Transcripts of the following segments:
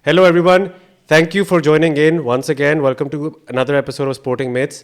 Hello everyone, thank you for joining in once again. Welcome to another episode of Sporting Myths.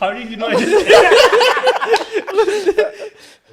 how did you know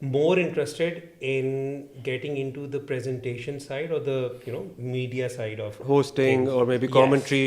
more interested in getting into the presentation side or the media side of hosting things. or maybe Yes. commentary,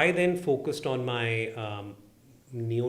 I then focused on my Neo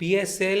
PSL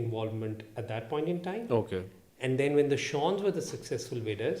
involvement at that point in time. Okay. And then when the Shawns were the successful bidders,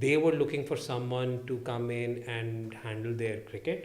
they were looking for someone to come in and handle their cricket.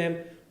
them.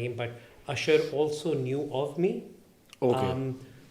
name, but Usher also knew of me. Okay.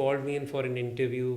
called me in for an interview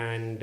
And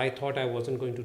I thought I wasn't going to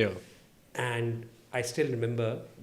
Yeah. And I still remember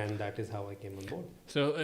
and that is how I came on board. So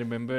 remember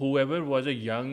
whoever was a young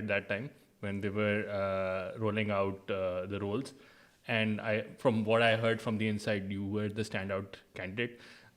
at that time when they were rolling out the roles. And from what I heard from the inside, you were the standout candidate.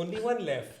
only one left.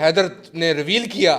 Haider نے reveal کیا.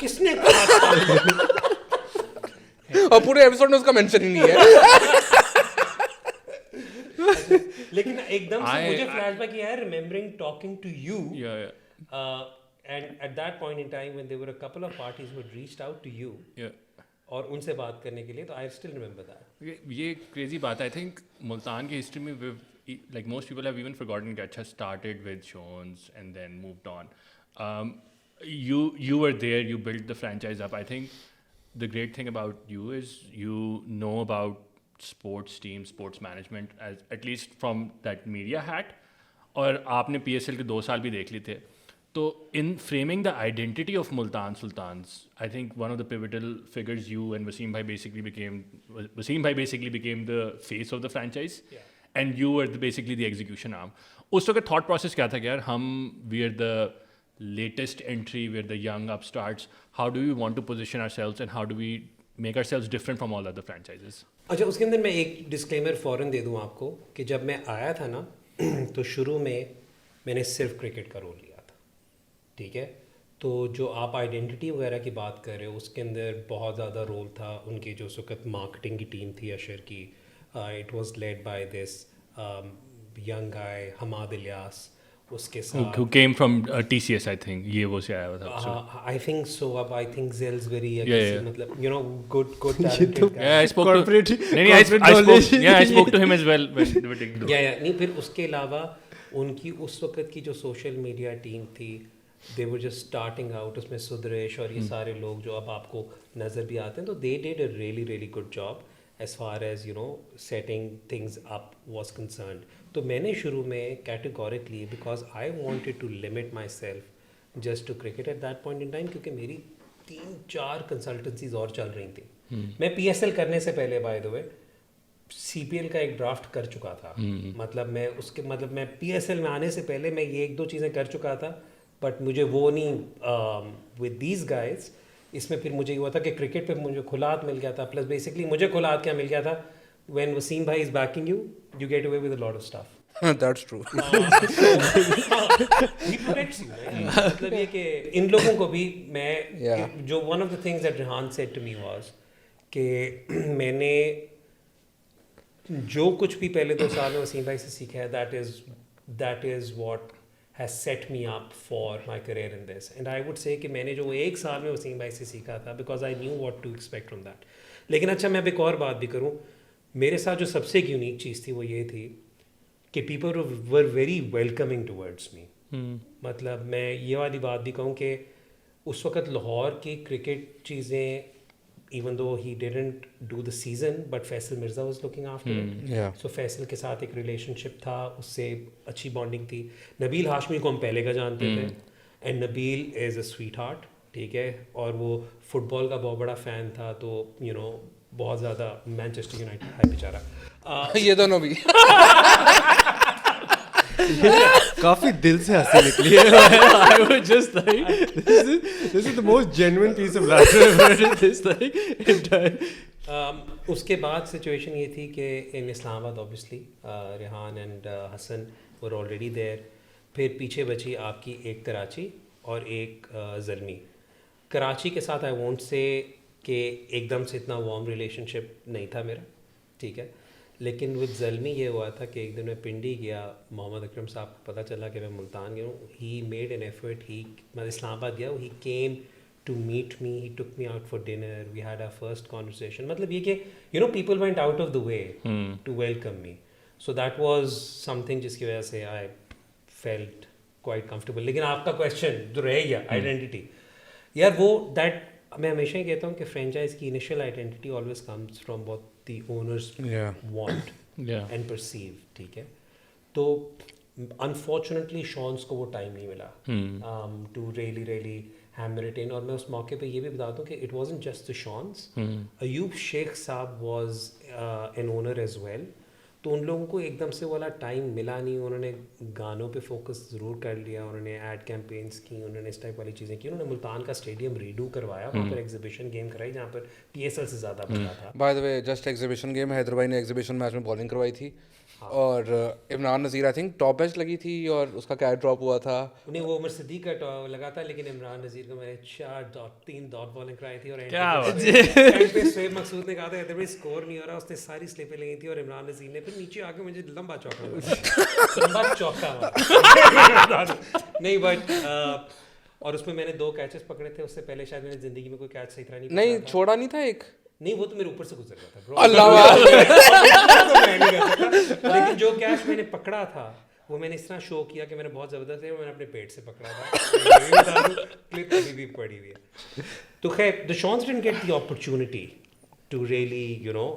کس نے کہا تھا؟ اور پورے episode میں اس کا مینشن ہی نہیں ہے. لیکن ایک دم سے مجھے فلیش بیک یہ ہے remembering talking to you Yeah. And at that point in time when there were a couple of parties who reached out to you اور ان سے بات کرنے کے لیے, تو آئی اسٹل ریممبر دیٹ. یہ کریزی بات ہے. آئی تھنک ملتان کی ہسٹری میں like most people have even forgotten کہ اچھا started with Shones and then moved on. You were there, you built the franchise up. I think the great thing about you is you know about sports teams, sports management, as at least from that media hat. اور آپ نے PSL کے 2 سال بھی دیکھ لی تھے. تو in framing the identity of Multan Sultans, I think one of the pivotal figures you and Wasim bhai basically became the face of the franchise. And you were basically the execution arm. اس وقت thought process کیا تھا کہ یار ہم we are the latest entry, we are the young upstarts. How do we want to position ourselves and how do we make ourselves different from all other franchises? اچھا, اس کے اندر میں ایک ڈسکلیمر فوراً دے دوں آپ کو کہ جب میں آیا تھا نا تو شروع میں نے صرف کرکٹ کا رول لیا تھا, ٹھیک ہے. تو جو آپ آئیڈینٹی وغیرہ کی بات کر رہے ہو اس کے اندر بہت زیادہ رول تھا ان کی جو اس وقت مارکیٹنگ کی ٹیم تھی اشر کی. It was led by this young guy Hammad Ilyas, اس کے ساتھ Who came from TCS, I think. یہ وہ سے آیا ہوا تھا. I think so. اب آئی تھنک زیلزبری مطلب you know good Yeah, I spoke I spoke to him as well when they were taking the نہیں. پھر اس کے علاوہ ان کی اس وقت کی جو سوشل میڈیا ٹیم تھی, دے ور جسٹ اسٹارٹنگ آؤٹ. اس میں سدریش اور یہ سارے لوگ جو اب آپ کو نظر بھی آتے ہیں, تو they did a really good job as far as you know setting things up was concerned. تو میں نے شروع میں categorically, because I wanted to limit myself just to cricket at that point in time, کیونکہ میری 3-4 کنسلٹنسیز اور چل رہی تھیں. میں PSL کرنے سے پہلے بائی دا وے CPL کا ایک ڈرافٹ کر چکا تھا. مطلب میں PSL میں آنے سے پہلے میں یہ 1-2 چیزیں کر چکا تھا, بٹ مجھے وہ نہیں ود دیز گائز. اس میں پھر مجھے یہ ہوا تھا کہ کرکٹ پہ مجھے کھلات مل گیا تھا. پلس بیسکلی مجھے کھلات کیا مل گیا تھا, وین وسیم بھائی is backing you get away with a lot of stuff. That's true. مطلب یہ کہ ان لوگوں کو بھی میں جو one of the things that Rehan said to me was کہ میں نے جو کچھ بھی پہلے 2 سال میں وسیم بھائی سے سیکھا ہے, that is what has set me up for my career in this. And I would say کہ میں نے جو 1 سال میں وسیم بھائی سے سیکھا تھا, because I knew what to expect from that. لیکن اچھا, میں اب ایک اور بات بھی کروں. میرے ساتھ جو سب سے یونیک چیز تھی وہ یہ تھی کہ people were very welcoming towards me. مطلب میں یہ والی بات بھی کہوں کہ اس وقت لاہور کی کرکٹ چیزیں, even though he didn't do the season, but Faisal Mirza was looking after it. So Faisal کے ساتھ ایک ریلیشن شپ تھا, اس سے اچھی بانڈنگ تھی. نبیل ہاشمی کو ہم پہلے کا جانتے تھے, and Nabeel is a sweetheart, ٹھیک ہے, اور وہ فٹ بال کا بہت بڑا فین تھا. تو یو نو بہت زیادہ مینچسٹر یونائٹیڈ ہے بیچارہ. یہ دونوں بھی کافی دل سے ہنسی نکلی ہے. I was just like, this is the most genuine piece of laughter I've heard in this like entire. اس کے بعد سچویشن یہ تھی کہ in Islamabad obviously Rehan and Hassan were already there. پھر پیچھے بچی آپ کی ایک کراچی اور ایک زلمی. کراچی کے ساتھ آئی وونٹ سے کہ ایک دم سے اتنا وارم ریلیشن شپ نہیں تھا میرا, ٹھیک ہے. لیکن ود زلمی یہ ہوا تھا کہ ایک دن میں پنڈی گیا, محمد اکرم صاحب کو پتہ چلا کہ میں ملتان گیا ہوں. ہی میڈ این ایفرٹ, میں اسلام آباد گیا, he came to meet me, he took me out for dinner, we had a first conversation. مطلب یہ کہ you know people went out of the way to welcome me. So that was something جس کی وجہ سے I felt quite comfortable. لیکن آپ کا کویشچن جو رہ گیا آئیڈینٹی, یار وہ دیٹ میں ہمیشہ ہی کہتا ہوں کہ فرینچائز کی initial identity always comes from what the owners want and perceive, ٹھیک ہے. تو انفارچونیٹلی شونس کو وہ ٹائم نہیں ملا to really hammer it in. اور میں اس موقع پہ یہ بھی بتا دوں کہ اٹ وازنٹ جسٹ دا شونس, ایوب شیخ صاحب was an owner as well. تو ان لوگوں کو ایک دم سے والا ٹائم ملا نہیں. انہوں نے گانوں پہ فوکس ضرور کر لیا, انہوں نے ایڈ کیمپینس کی, انہوں نے اس ٹائپ والی چیزیں کی. انہوں نے ملتان کا اسٹیڈیم ریڈو کروایا, وہاں پر ایگزیبیشن گیم کرائی جہاں پر PSL سے زیادہ بڑا تھا. By the way just exhibition game. Haider بھائی نے ایگزیبیشن میچ میں بالنگ کروائی تھی, اور Imran Nazir I think top بیچ لگی تھی اور اس کا کیچ ڈراپ ہوا تھا. انہیں وہ عمر صدیق کا لگا تھا, لیکن عمران نذیر کو میں نے 3 ڈاٹ بالنگ کرائی تھی, اور اینڈ پہ شعیب مقصود نے کہا تھا ادھر اسکور نہیں ہو رہا, اس نے ساری سلپیں لگی تھی, اور عمران نذیر نے پھر نیچے آ کے مجھے لمبا چوکا نہیں بٹ اور اس میں میں نے 2 کیچز پکڑے تھے. اس سے پہلے شاید میں نے زندگی میں کوئی کیچ صحیح طرح نہیں چھوڑا نہیں تھا ایک. نہیں وہ تو میرے اوپر سے گزر گیا تھا برو. لیکن جو کیچ میں نے پکڑا تھا وہ میں نے اس طرح شو کیا کہ میں نے بہت زبردست ہے, میں نے اپنے پیٹ سے پکڑا تھا. کلپ ابھی بھی پڑی ہوئی ہے. تو خیر the Shawns didn't get the opportunity to really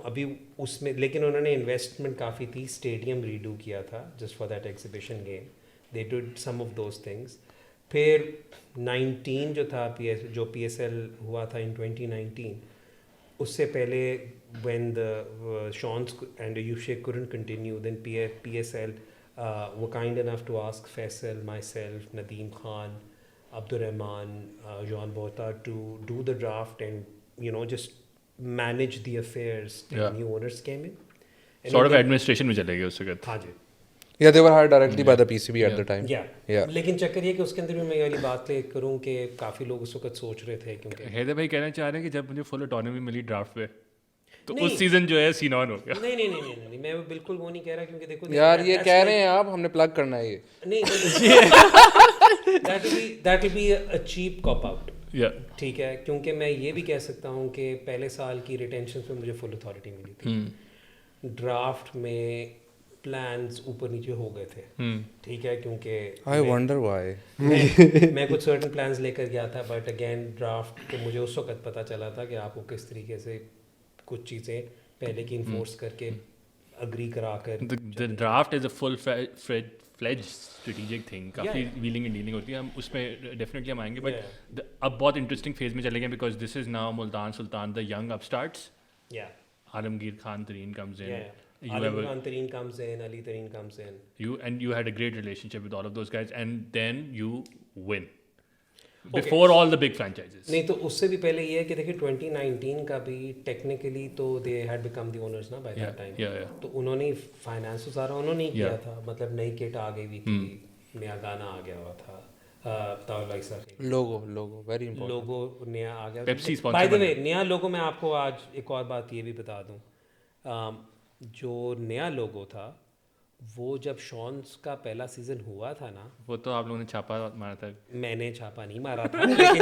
ابھی اس میں, لیکن انہوں نے انویسٹمنٹ کافی تھی, اسٹیڈیم ریڈو کیا تھا just for that exhibition game. they did some of those things. پھر 19 جو تھا جو پی ایس ایل ہوا تھا ان 2019, اس سے پہلے when the Shawns and Ayush couldn't continue, then PSL were kind enough to ask Faisal, myself, Nadeem Khan, Abdurrahman, John Bota to do the draft and just manage the affairs till new owners came in. sort of administration میں چلے گئے اس وقت. ہاں جی. Yeah, they were hired directly by the PCB at the time. Yeah. لیکن چکر یہ کہ اس کے اندر بھی میں یہ والی بات کروں کہ کافی لوگ اس وقت سوچ رہے تھے, کیونکہ حیدر بھائی کہنا چاہ رہے ہیں کہ جب مجھے فل اٹانومی ملی ڈرافٹ پہ تو اس سیزن جو ہے سین آن ہو گیا. نہیں میں بالکل وہ نہیں کہہ رہا, کیونکہ دیکھو یار یہ کہہ رہے ہیں آپ, ہم نے پلگ کرنا ہے یہ. نہیں that will be a cheap cop out. ٹھیک ہے, کیونکہ میں یہ بھی کہہ سکتا ہوں کہ پہلے سال کی ریٹینشن پہ مجھے فل اتھارٹی ملی تھی. ڈرافٹ میں پلانز اوپر نیچے ہو گئے تھے, ٹھیک ہے, کیونکہ I wonder why. میں کچھ سرٹن پلانز لے کر گیا تھا, بٹ اگین ڈرافٹ کے مجھے اس وقت پتہ چلا تھا کہ آپ کو کس طریقے سے کچھ چیزیں پہلے کی انفورس کر کے اگری کرا کر. The draft is a full-fledged strategic thing. کافی ویلنگ اینڈ ڈیلنگ ہوتی ہے, ہم اس میں ڈیفینیٹلی ہم آئیں گے. بٹ اب بہت انٹرسٹنگ فیز میں چلے گئے because this is now Multan Sultan the young upstarts. Alamgir Khan Tareen comes in. Ali Tareen comes in, Ali Tareen comes in. You had a great relationship with all of those guys, and then you win before all the big franchises. نہیں تو اس سے بھی پہلے یہ ہے کہ دیکھیں 2019 کا بھی ٹیکنیکلی تو they had become the owners نا by that time. تو انہوں نے فائنانس تو سارا انہوں نے کیا تھا, مطلب نئی کٹ آ گئی ہوئی تھی, نیا گانا آ گیا ہوا تھا, لوگو ویری امپورٹنٹ, لوگو نیا آ گیا. Pepsi sponsor. بائی دی وے نیا لوگو میں آپ کو آج ایک اور بات یہ بھی بتا دوں, جو نیا لوگو تھا وہ جب شانس کا پہلا سیزن ہوا تھا نا, وہ تو آپ لوگوں نے چھاپا مارا تھا. میں نے چھاپا نہیں مارا تھا, لیکن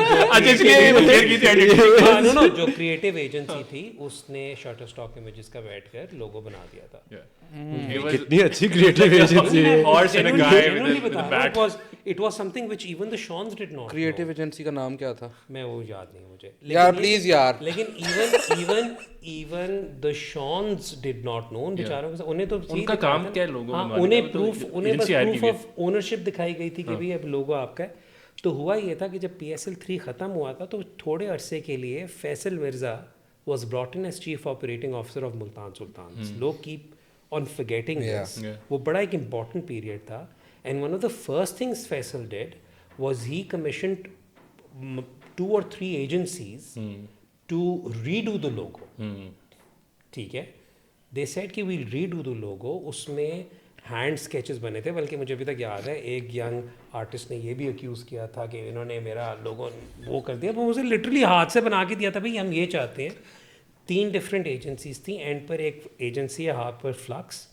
جو کریٹو ایجنسی تھی اس نے شٹر اسٹاک امیجز کا بیٹھ کر لوگو بنا دیا تھا. کتنی اچھی کریٹو ایجنسی ہے. It was something which even the Shawns did not know. Creative agency کا نام کیا تھا میں وہ یاد نہیں مجھے یار, پلیز یار. لیکن even the Shawns did not know. ان بیچاروں کے انہیں تو ان کا کام کیا ہے لوگو بنوانا, انہیں بس پروف آف اونرشپ دکھائی گئی تھی کہ بھائی اب لوگو آپ کا ہے. تو ہوا یہ تھا کہ جب PSL 3 ختم ہوا تھا تو تھوڑے عرصے کے لیے Faisal Mirza was brought in as chief operating officer of Multan Sultans. لوگ کیپ آن forgetting this. وہ بڑا ایک امپورٹنٹ پیریڈ تھا. And one of the first things Faisal did was he commissioned 2 or 3 agencies to redo the logo. ٹھیک ہے, they said کہ we'll redo the logo. اس میں hand sketches بنے تھے, بلکہ مجھے ابھی تک یاد ہے ایک ینگ آرٹسٹ نے یہ بھی اکیوز کیا تھا کہ انہوں نے میرا لوگو وہ کر دیا, وہ اسے لٹرلی ہاتھ سے بنا کے دیا تھا, بھائی ہم یہ چاہتے ہیں. 3 ڈفرینٹ ایجنسیز تھیں, اینڈ پر ایک ایجنسی ہے ہارپر فلکس,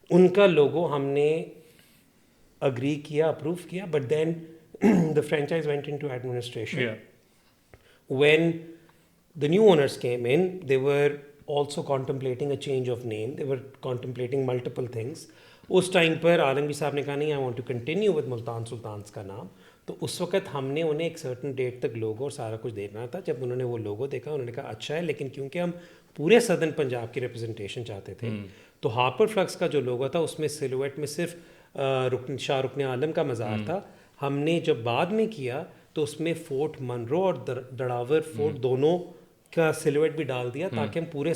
ان کا لوگو ہم نے اگری کیا, اپروو کیا, but then the franchise went into administration. When the new owners came in, they were also contemplating a change of name. They were contemplating multiple things. اس time پر عالمگیر صاحب نے کہا نہیں, I want to continue with Multan Sultans کا نام. تو اس وقت ہم نے انہیں ایک سرٹن ڈیٹ تک لوگو اور سارا کچھ دینا تھا. جب انہوں نے وہ لوگو دیکھا انہوں نے کہا اچھا ہے, لیکن کیونکہ ہم پورے سدرن پنجاب کی ریپرزنٹیشن چاہتے تھے, تو ہارپر فلکس کا جو لوگو تھا اس میں سلویٹ میں صرف شاہ رکن عالم کا مزار تھا. ہم نے جب بعد میں کیا تو اس میں فورٹ منرو اور دڑاور فورٹ دونوں کا سلویٹ بھی ڈال دیا تاکہ ہم پورے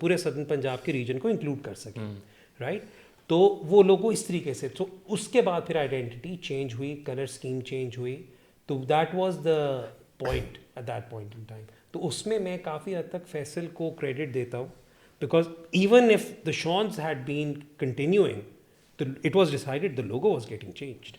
پورے سدرن پنجاب کے ریجن کو انکلوڈ کر سکیں, رائٹ. تو وہ لوگو اس طریقے سے, تو اس کے بعد پھر آئیڈینٹی چینج ہوئی, کلر اسکیم چینج ہوئی. تو that was the point eight that point in time. تو اس میں میں کافی حد تک فیصل کو کریڈٹ دیتا ہوں, because even if the Shawns had been continuing, it was decided the logo was getting changed.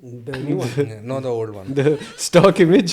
The new one. Yeah, no, the old one. The stock image.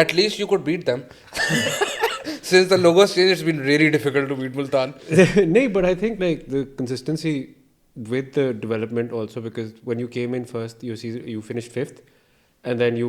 At least you could beat them. Since the logo's changed, it's been really difficult to beat Multan. No, but I think like the consistency with the development also, because when you came in first, you finished 5th, and then you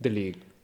the league.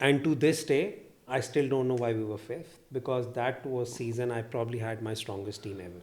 and to this day I still don't know why we were 5th, because that was season I probably had my strongest team ever.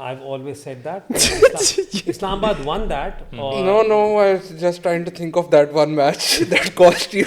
I've always said that. Islamabad won that. Or, No, I was just trying to think of that one match that cost you.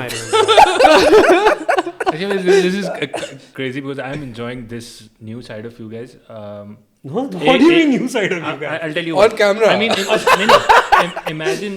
I remember. Actually, this is crazy because I'm enjoying this new side of you guys. No, what do you mean new side of you guys? I'll tell you. On camera. I mean, imagine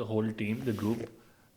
the whole team, the group.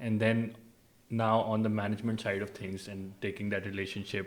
and then now on the management side of things and taking that relationship,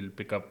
we'll pick up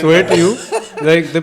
swear to you, like the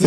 So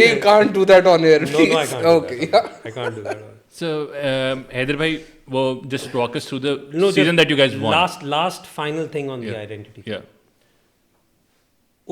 You can't do that on air. No, I can't. Okay. I can't do that. So, Haider bhai, well, just walk us through the season that you guys won. Last final thing on the identity. Yeah.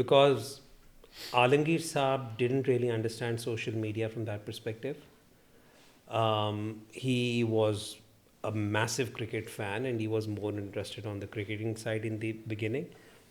because Alamgir Saab didn't really understand social media from that perspective. He was a massive cricket fan and he was more interested on the cricketing side in the beginning.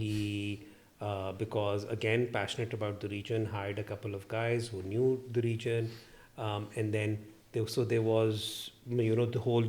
He because again passionate about the region, hired a couple of guys who knew the region, and then there was the whole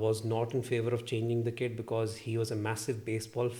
was not in favor of changing the kit because he was a massive baseball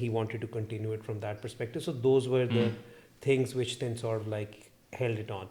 he wanted to continue it from that perspective. So those were the things which then sort of like held it on.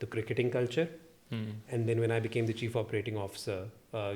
the cricketing culture, and then when I became the chief operating officer,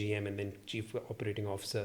GM and then chief operating officer,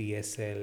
PSL,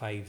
5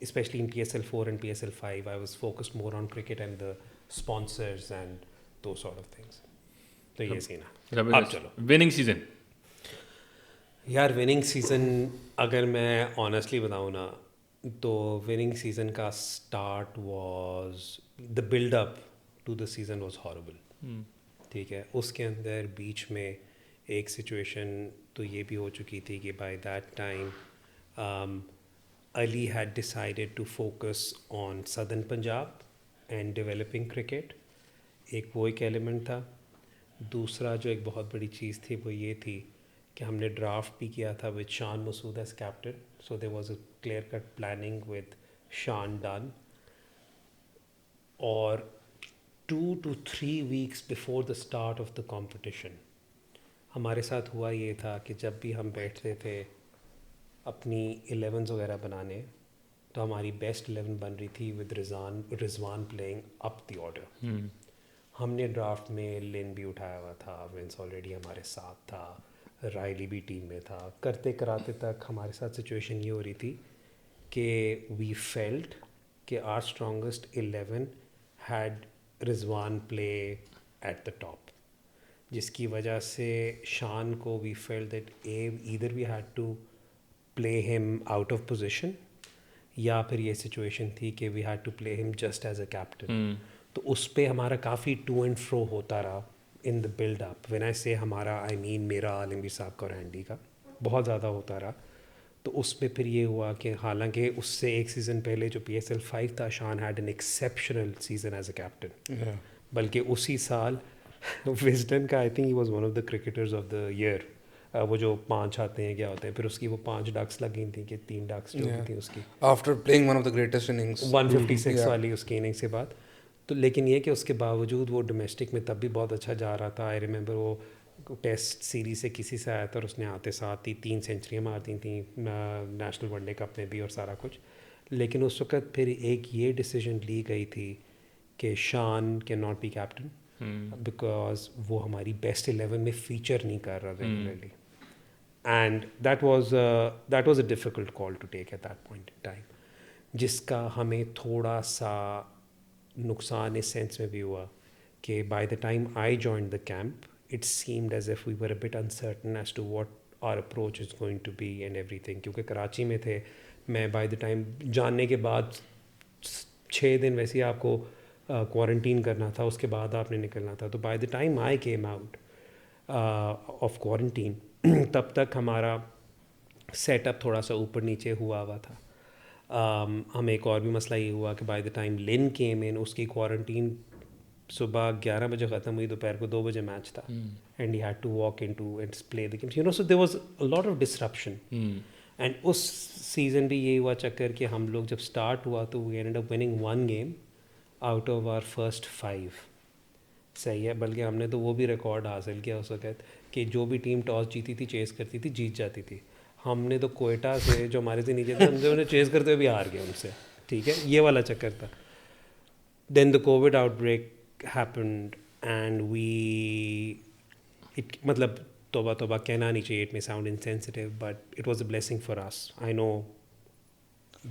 especially in PSL4 and PSL5, I was focused more on cricket and the sponsors and those sort of things. تو یہ سین ہے. اب چلو winning season. یار winning season اگر میں honestly بتاؤں نا تو وننگ سیزن کا start was the build up to the season was horrible. ٹھیک ہے, اس کے اندر بیچ میں ایک سچویشن تو یہ بھی ہو چکی تھی کہ by that time Ali had decided to focus on southern Punjab and developing cricket. ایک وہ ایک ایلیمنٹ تھا. دوسرا جو ایک بہت بڑی چیز تھی وہ یہ تھی کہ ہم نے ڈرافٹ بھی کیا تھا with Shan Masood as captain. So there was a clear cut planning with Shan done. اور 2 to 3 weeks before the start of the competition ہمارے ساتھ ہوا یہ تھا کہ جب بھی ہم بیٹھتے تھے اپنی 11s وغیرہ بنانے تو ہماری بیسٹ 11 بن رہی تھی with Rizwan playing up the order. ہم نے ڈرافٹ میں لن بھی اٹھایا ہوا تھا, ونس آلریڈی ہمارے ساتھ تھا, رائلی بھی ٹیم میں تھا. کرتے کراتے تک ہمارے ساتھ سچویشن یہ ہو رہی تھی کہ وی فیلٹ کہ our strongest 11 had Rizwan play at the top, جس کی وجہ سے شان کو we feel that either we had to play him out of position یا پھر یہ سچویشن تھی کہ وی ہیڈ ٹو پلے ہم جسٹ ایز اے کیپٹن. تو اس پہ ہمارا کافی ٹو اینڈ فرو ہوتا رہا ان the build up. When I سے ہمارا آئی مین میرا, عالمگیر صاحب کا اور اینڈی کا بہت زیادہ ہوتا رہا. تو اس پہ پھر یہ ہوا کہ حالانکہ اس سے ایک سیزن پہلے جو PSL5 تھا, Shan had an exceptional season as a captain. بلکہ اسی سال وزڈن کا I think he was one of the cricketers of the year. وہ جو 5 آتے ہیں کیا ہوتے ہیں, پھر اس کی وہ 5 ڈکس لگی تھیں کہ 3 ڈکس جو ہوئی تھیں اس کی after playing one of the greatest innings 156 والی اس کی اننگس کے بعد. تو لیکن یہ کہ اس کے باوجود وہ ڈومیسٹک میں تب بھی بہت اچھا جا رہا تھا. آئی ریممبر وہ ٹیسٹ سیریز سے کسی سے آیا تھا اور اس نے آتے ساتھ ہی 3 سینچریاں مار دی تھیں نیشنل ون ڈے کپ میں بھی اور سارا کچھ. لیکن اس وقت پھر ایک یہ ڈیسیژن لی گئی تھی کہ Shan can not be captain because وہ ہماری بیسٹ 11 میں فیچر نہیں کر رہا regularly. And that was a difficult call to take at that point in time, جس کا ہمیں تھوڑا سا نقصان اس سینس میں بھی ہوا کہ by the time I join the camp it seemed as if we were a bit uncertain as to what our approach is going to be and ایوری تھنگ. کیونکہ کراچی میں تھے, میں بائی دا ٹائم جاننے کے بعد 6 دن ویسے ہی آپ کو کوارنٹین کرنا تھا, اس کے بعد آپ نے نکلنا تھا. تو by the time I came out of quarantine تب تک ہمارا سیٹ اپ تھوڑا سا اوپر نیچے ہوا تھا. ہمیں ایک اور بھی مسئلہ یہ ہوا کہ بائی دا ٹائم لن کیم ان, اس کی کوارنٹین صبح 11 بجے ختم ہوئی, دوپہر کو 2 بجے میچ تھا, and he had to walk in to and play the games, you know. So there was a lot of disruption. And اس سیزن بھی یہی ہوا چکر کہ ہم لوگ جب اسٹارٹ ہوا تو we end up winning 1 game out of our first 5. صحیح ہے, بلکہ ہم نے تو وہ بھی ریکارڈ حاصل کیا اس وقت کہ جو بھی ٹیم ٹاس جیتی تھی چیز کرتی تھی جیت جاتی تھی. ہم نے تو کوئٹہ سے جو ہمارے سے نیچے تھے ہم نے چیز کرتے ہوئے بھی ہار گئے ان سے. ٹھیک ہے, یہ والا چکر تھا. Then the COVID outbreak happened and we مطلب توبہ توبہ کہنا نہیں چاہیے, it may sound insensitive but it was a blessing for us. I know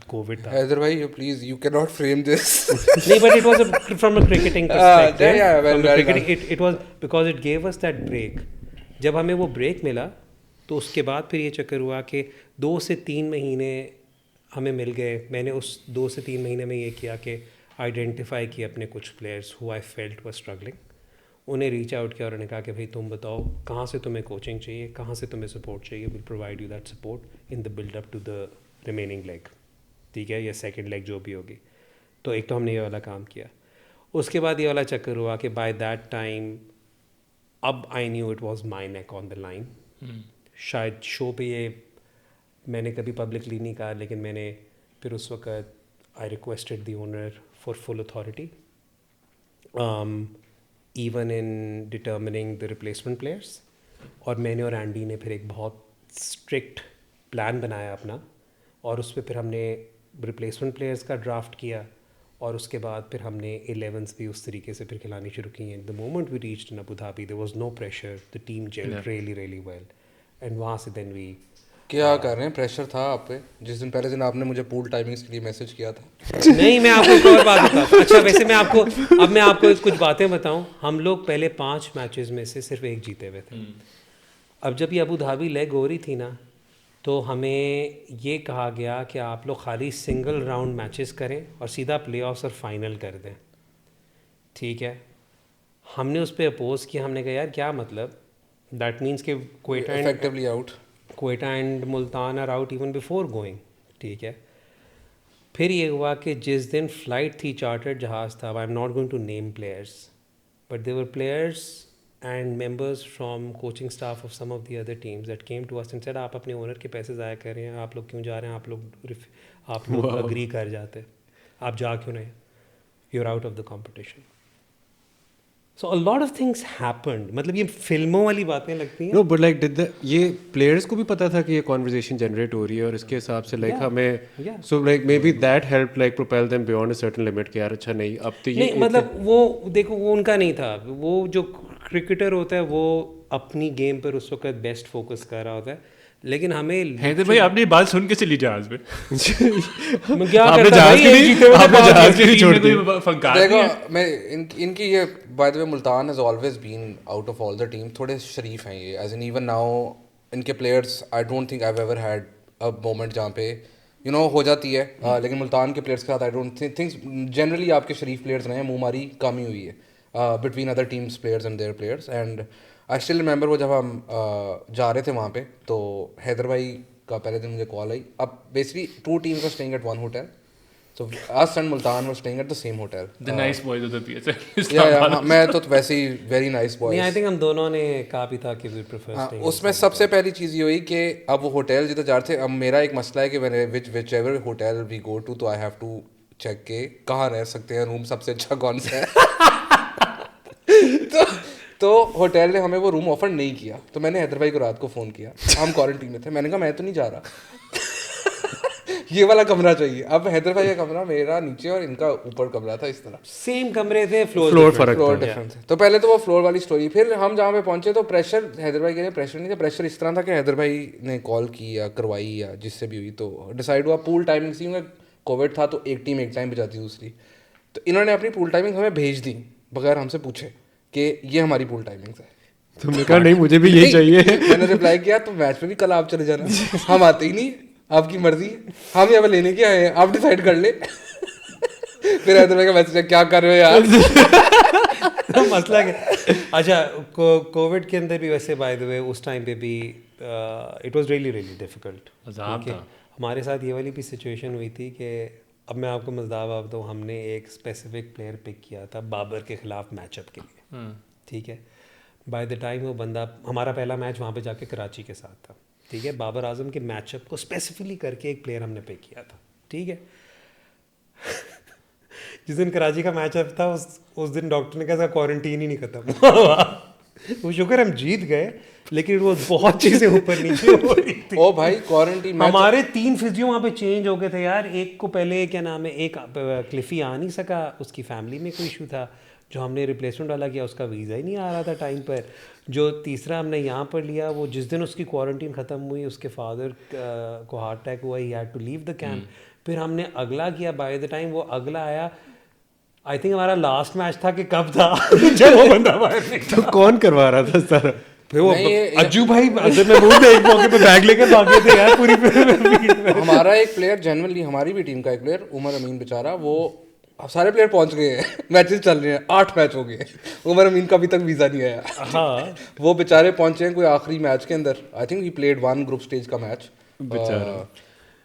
COVID تھا. حیدر بھائی you please you can not frame this. نہیں, but it was from a cricketing perspective. From a cricketing, it was because it gave us that break. جب ہمیں وہ break ملا تو اس کے بعد پھر یہ چکر ہوا کہ 2 سے 3 مہینے ہمیں مل گئے. میں نے اس 2 سے 3 مہینے میں یہ کیا کہ آئیڈینٹیفائی کیا اپنے کچھ players who I felt was struggling. انہیں ریچ آؤٹ کیا اور انہوں نے کہا کہ بھائی تم بتاؤ کہاں سے تمہیں کوچنگ چاہیے, کہاں سے تمہیں سپورٹ چاہیے, will provide you that support in the build up to the remaining league. ٹھیک ہے, یا سیکنڈ لیگ جو بھی ہوگی. تو ایک تو ہم نے یہ والا کام کیا. اس کے بعد یہ والا چکر ہوا کہ بائی دیٹ ٹائم اب I knew it was my neck on the line. شاید شو پہ یہ میں نے کبھی پبلکلی نہیں کہا, لیکن میں نے پھر اس وقت I requested the owner for full authority even in determining the replacement players. اور میں نے اور اینڈی نے پھر ایک بہت اسٹرکٹ پلان بنایا اپنا, اور اس پہ پھر ہم نے ریپلیسمنٹ پلیئرس کا ڈرافٹ کیا, اور اس کے بعد پھر ہم نے 11s بھی اس طریقے سے پھر کھلانی شروع کی ہیں. The moment we reached in Abu Dhabi there was no pressure, the team gelled really really well, and وہاں سے دین وی کیا کر رہے ہیں, پریشر تھا آپ پہ جس دن پہلے دن آپ نے مجھے پول ٹائمنگس کے لیے میسج کیا تھا. نہیں, میں آپ کو ایک اور بات بتاتا ہوں. اچھا ویسے میں آپ کو کچھ باتیں بتاؤں. ہم لوگ پہلے 5 میچز میں سے صرف 1 جیتے ہوئے تھے. اب جب یہ ابو دھابی لیگ ہو رہی تھی نا, تو ہمیں یہ کہا گیا کہ آپ لوگ خالی سنگل راؤنڈ میچز کریں اور سیدھا پلے آفس اور فائنل کر دیں. ٹھیک ہے, ہم نے اس پہ اپوز کیا. ہم نے کہا یار کیا مطلب, دیٹ مینس کہ effectively out. Quetta and Multan are out even before going. ٹھیک ہے, پھر یہ ہوا کہ جس دن فلائٹ تھی, چارٹرڈ جہاز تھا. I am not going to name players, but there were players and members from coaching staff of some of the other teams that came to us and said آپ اپنے اونر کے پیسے ضائع کر رہے ہیں, آپ لوگ کیوں جا رہے ہیں, آپ لوگ اگری کر جاتے, آپ جا کیوں نہیں, you are out of the competition. So a lot of things happened. مطلب یہ فلموں والی باتیں لگتی ہیں. نو بٹ لائک یہ پلیئرس کو بھی پتا تھا کہ یہ کانورزیشن جنریٹ ہو رہی ہے, اور اس کے حساب سے لائک ہمیں so like maybe that help like propel them beyond a certain limit کہ یار اچھا نہیں اب تو یہ نہیں, مطلب وہ دیکھو وہ ان کا نہیں تھا. وہ جو کرکٹر ہوتا ہے وہ اپنی گیم پر اس وقت بیسٹ فوکس کر رہا ہوتا ہے. لیکن ہمیں حیدر بھائی آپ نے یہ بات سن کے چلی جہاز پہ, دیکھو میں ان کی یہ by the way Multan has always been out of all the team تھوڑے شریف ہیں یہ, ایز این ایون ناؤ ان کے players I don't think I ever had a moment جہاں پہ یو نو ہو جاتی ہے, لیکن ملتان کے پلیئرس کے ساتھ آئی ڈونٹ تھنک جنرلی آپ کے شریف پلیئرس رہے ہیں, منہ ماری کم ہی ہوئی ہے between other teams players and their players. And I still remember وہ جب ہم جا رہے تھے وہاں پہ تو حیدر بھائی کا پہلے دن مجھے کال آئی. اب basically 2 teams were staying at one hotel, so us and Multan were staying at the same hotel. The nice boys of the PSL. Yeah, میں تو ویسے ہی ویری نائس بوائز. نہیں, I think ہم دونوں نے کہا بھی تھا کہ we prefer staying. اس میں سب سے پہلی چیز یہ ہوئی کہ اب وہ ہوٹل جدھر جا رہے تھے, اب میرا ایک مسئلہ ہے کہ whichever hotel we go to تو آئی ہیو ٹو چیک کہ کہاں رہ سکتے ہیں, روم سب سے اچھا کون سا ہے. تو ہوٹل نے ہمیں وہ روم آفر نہیں کیا, تو میں نے حیدر بھائی کو رات کو فون کیا, ہم کوارنٹین میں تھے, میں نے کہا میں تو نہیں جا رہا, یہ والا کمرہ چاہیے. اب حیدر بھائی کا کمرہ میرا نیچے اور ان کا اوپر کمرہ تھا, اس طرح سیم کمرے تھے, فلور فرق فلور ڈفرنٹ تھے. تو پہلے تو وہ فلور والی اسٹوری. پھر ہم جہاں پہ پہنچے تو پریشر حیدر بھائی کے لیے پریشر نہیں تھا, پریشر اس طرح تھا کہ حیدر بھائی نے کال کی یا کروائی یا جس سے بھی ہوئی تو ڈیسائڈ ہوا. پول ٹائمنگ سی کووڈ تھا تو ایک ٹیم ایک ٹائم پہ جاتی دوسری, تو انہوں نے اپنی پول ٹائمنگ ہمیں بھیج دی بغیر ہم سے پوچھے کہ یہ ہماری پول ٹائمنگس ہے. تم نے کہا نہیں مجھے بھی یہی چاہیے. میں نے رپلائی کیا تو میچ میں بھی کل آپ چلے جانا, ہم آتے ہی نہیں, آپ کی مرضی, ہم یہاں پہ لینے کے آئے ہیں, آپ ڈیسائڈ کر لیں. پھر حیدر بھائی کا میسج کیا کر رہے ہو یار, مسئلہ کیا. اچھا کووڈ کے اندر بھی ویسے by the way us time پہ بھی it was really really difficult. ہمارے ساتھ یہ والی بھی سچویشن ہوئی تھی کہ اب میں آپ کو مزداو آپ دوں, ہم نے ایک اسپیسیفک پلیئر پک کیا تھا بابر کے خلاف میچ اپ کے لیے. ٹھیک ہے, بائی دا ٹائم وہ بندہ, ہمارا پہلا میچ وہاں پہ جا کے کراچی کے ساتھ تھا. ٹھیک ہے, بابر اعظم کے میچ اپ کو اسپیسیفکلی کر کے ایک پلیئر ہم نے پک کیا تھا. ٹھیک ہے, جس دن کراچی کا میچ اپ تھا اس دن ڈاکٹر نے کہا کوارنٹین ہی نہیں ختم. وہ شکر ہم جیت گئے, لیکن وہ بہت چیزیں اوپر نیچے ہو رہی تھی. او بھائی کوارنٹین ہمارے 3 فزیو وہاں پہ چینج ہو گئے تھے یار. ایک کو پہلے کیا نام ہے, ایک کلفی آ نہیں سکا, اس کی فیملی میں کوئی ایشو تھا, جو ہم نے ریپلیسمنٹ والا کیا اس کا ویزا ہی نہیں آ رہا تھا ٹائم پر. جو تیسرا ہم نے یہاں پر لیا, وہ جس دن اس کی کوارنٹین ختم ہوئی اس کے فادر کو ہارٹ اٹیک ہوا, he had to leave the camp. پھر ہم نے اگلا کیا, بائی دا ٹائم وہ اگلا آیا, آئی تھنک ہمارا لاسٹ میچ تھا کہ کب تھا جب وہ بندہ باہر نکلا. تو کون کروا رہا تھا سارا؟ پھر وہ اجو بھائی ایک موقع پہ بیگ لے کر بھاگے تھے یار پوری. ہمارا ایک پلیئر جنرلی ہماری بھی ٹیم کا ایک پلیئر عمر امین بیچارہ, وہ سارے پلیئر پہنچ گئے ہیں, میچز چل رہے ہیں, 8 میچ ہو گئے, عمر امین کا ابھی تک ویزا نہیں آیا. ہاں وہ بیچارے پہنچے ہیں کوئی آخری میچ کے اندر, I think he played 1 group stage کا میچ,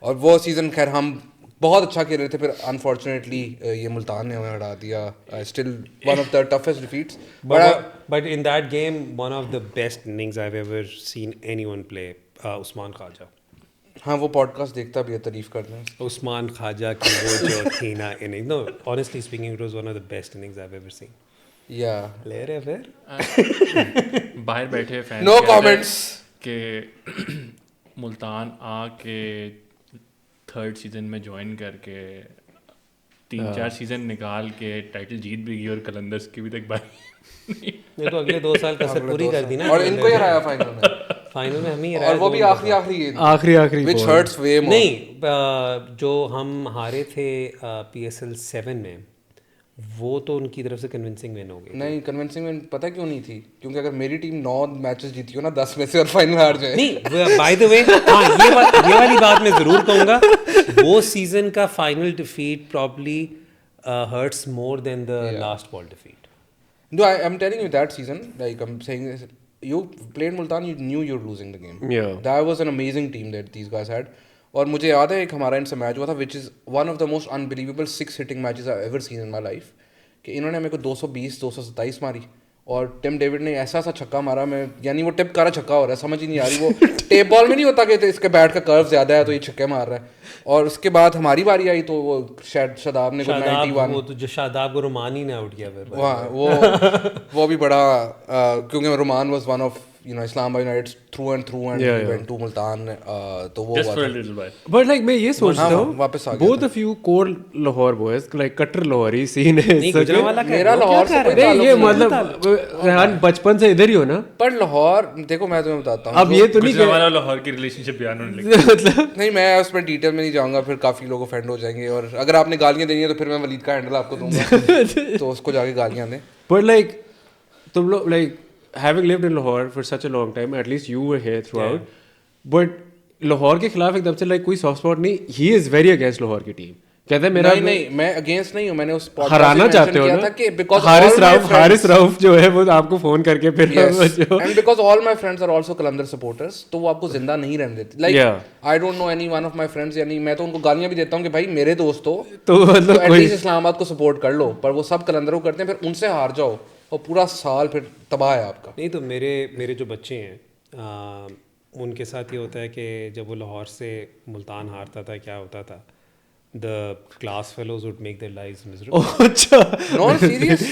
اور وہ سیزن خیر ہم بہت اچھا کھیل رہے تھے. پھر انفارچونیٹلی یہ ملتان نے ہمیں ہرا دیا. Still one of the toughest defeats, but in that game one of the best innings I have ever seen anyone play, Usman Khawaja. ہاں وہ پوڈ کاسٹ دیکھتا بھی ہے, تعریف کرتے ہیں عثمان خواجہ کی وہ جو تھی نا inning, no honestly speaking it was one of the best innings I have ever seen. یا پلیئر ہے پھر باہر بیٹھے فین نو کامنٹس کہ ملتان آ کے 3rd سیزن میں جوائن کر کے 3-4 سیزن نکال کے ٹائٹل جیت بھی گئی, اور قلندرز کی بھی تک بات نہیں تو اگلے 2 سال کسر پوری کر دی نا, اور ان کو ہی ہرایا فائنل میں. فائنل میں ہم ہی اور وہ بھی آخری آخری which hurts way more. نہیں جو ہم ہارے تھے PSL 7 میں وہ تو ان کی طرف سے کنونسنگ ون ہو گئی. نہیں کنونسنگ میں پتہ کیوں نہیں تھی؟ کیونکہ اگر میری ٹیم 9 میچز جیتی ہو نا 10 میں سے اور فائنل ہار جائے. نہیں بائی دا وے ہاں یہ والی بات میں ضرور کہوں گا وہ سیزن کا final defeat probably hurts more than the last ball defeat. No, I'm telling you that season, like I'm saying this, you played Multan, you knew you were losing the game. Yeah. That was an amazing team that these guys had. اور مجھے یاد ہے ایک ہمارا ان سے match ہوا تھا which is one of the most unbelievable 6 hitting matches I've ever seen in my life. کہ انہوں نے میرے کو 220 227 ماری اور ٹم ڈیوڈ نے ایسا چھکا مارا میں یعنی وہ ٹپ کرا چھکا ہو رہا ہے سمجھ ہی نہیں آ رہی. وہ ٹیپ بال میں نہیں ہوتا کہ اس کے بیٹ کا کرو زیادہ ہے تو یہ چھکے مار رہا ہے. اور اس کے بعد ہماری باری آئی تو وہ شاداب نے 91 وہ تو جو شاداب کو رومانی نے آؤٹ کیا پھر وہ بھی بڑا کیونکہ رومان واز ون آف اسلام آباد United through and he went to Multan تو وہ just for a little while. But like میں یہ سوچتا ہوں واپس آ گیا both of you core Lahore boys like کٹر لاہوری سین ہے میرا لاہور سے یہ مطلب ریحان بچپن سے ادھر ہی ہو نا. پر لاہور دیکھو میں تمہیں بتاتا ہوں اب یہ تو نہیں گجرانوالہ لاہور کی ریلیشن شپ بیان ہونے لگی. مطلب نہیں میں اس میں ڈیٹیل میں نہیں جاؤں گا پھر کافی لوگ افینڈ ہو جائیں گے اور اگر آپ نے گالیاں دینی ہیں تو پھر میں ولید کا ہینڈل آپ کو دوں گا تو اس کو جا کے گالیاں دیں. But like تم لوگ like having lived in Lahore for such a long time, at least you were here throughout. But Lahore کے خلاف ایک دم سے لائک کوئی سافٹ اسپاٹ نہیں. He is very against Lahore کی ٹیم. کہتے ہیں میرا نہیں میں اگینسٹ نہیں ہوں. میں نے اس ہرانا چاہتے ہو نا. حارث رؤف جو ہے وہ آپ کو فون کر کے پھر and because all my friends are also Qalandar supporters تو وہ آپ کو زندہ نہیں رہنے دیتے. like I don't know any one of my friends یعنی میں تو ان کو گالیاں بھی دیتا ہوں کہ بھائی میرے دوست ہو تو ایٹ لیسٹ اسلام آباد کو سپورٹ کر لو. پر وہ سب قلندر کو کرتے ہیں پھر ان سے ہار جاؤ اور پورا سال پھر تباہ ہے آپ کا. نہیں تو میرے جو بچے ہیں ان کے ساتھ یہ ہوتا ہے کہ جب وہ لاہور سے ملتان ہارتا تھا کیا ہوتا تھا the class fellows would make their lives miserable. اچھا non serious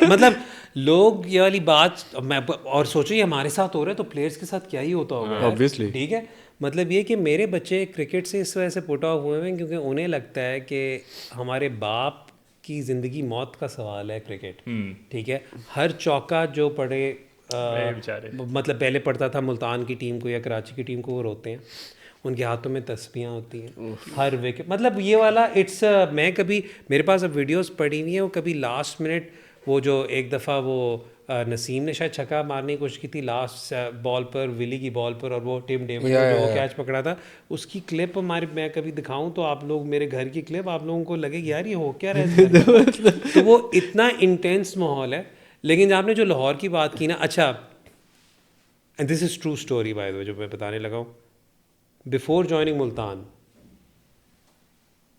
مطلب لوگ یہ والی بات اور سوچو یہ ہمارے ساتھ ہو رہا ہے تو پلیئرس کے ساتھ کیا ہی ہوتا ہوگا obviously. ٹھیک ہے. مطلب یہ کہ میرے بچے کرکٹ سے اس وجہ سے پٹ آف ہوئے ہیں کیونکہ انہیں لگتا ہے کہ ہمارے باپ کی زندگی موت کا سوال ہے کرکٹ. ٹھیک ہے. ہر چوکا جو پڑے مطلب پہلے پڑتا تھا ملتان کی ٹیم کو یا کراچی کی ٹیم کو وہ روتے ہیں. ان کے ہاتھوں میں تسبیحاں ہوتی ہیں ہر وکٹ. مطلب یہ والا اٹس میں کبھی میرے پاس اب ویڈیوز پڑی ہوئی ہیں وہ کبھی لاسٹ منٹ وہ جو ایک دفعہ وہ نسیم نے شاید چھکا مارنے کی کوشش کی تھی لاسٹ بال پر ولی کی بال پر اور وہ ٹیم ڈیوڈ نے جو کیچ پکڑا تھا اس کی کلپ ہمارے میں کبھی دکھاؤں تو آپ لوگ میرے گھر کی کلپ آپ لوگوں کو لگے یار یہ ہو کیا رہتا ہے. تو وہ اتنا انٹینس ماحول ہے. لیکن آپ نے جو لاہور کی بات کی نا اچھا and this is true story by the way جو میں بتانے لگا ہوں. Before joining Multan,